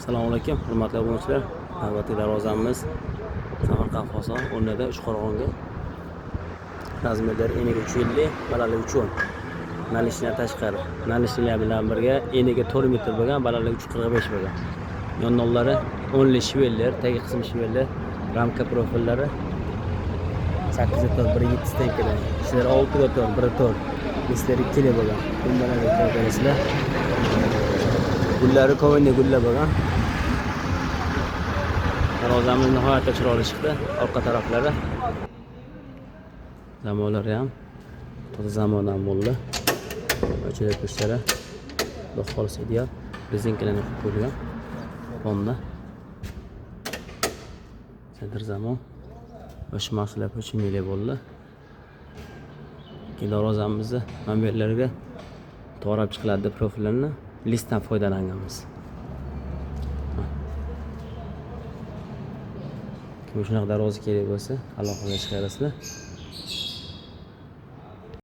Assalomu alaykum, hurmatli obunachilar. Navbatdagi darvozamiz Samarqand Qo'qon o'rnida Uchqo'rg'onga. Razmerlar eniga 350, balandligi 310. Nalishlar tashqari. Nalishlar bilan birga eniga 4 metr bo'lgan, balandligi 345 bo'lgan. Yonnollari 10 li shivellar, tagi qismi shivellar, ramka profillari 8 4 1 7 tenkadan. Ishlar 6 4 1 4. Misleri 2 bo'lgan. Bunlarga ko'rasizlar. Gullari ko'vinli gullar bo'lgan. Darvozamiz nihoyatda chiroyli chiqdi. Orqa taraflari zamonlari ham toza zamondan bo'ldi. Ochilib ishlari xudo xolisa ideal. Rezinkalarni qo'yib qo'yilgan. Fonda Sadr zamon o'sha mahsulotlar po'chimili bo'ldi. Keyin darvozamizni mobillarga to'g'rab chiqiladi profillarni listdan foydalanganmiz. Kim shunaqa darvoza kerak bo'lsa, alohida chiqarasizlar.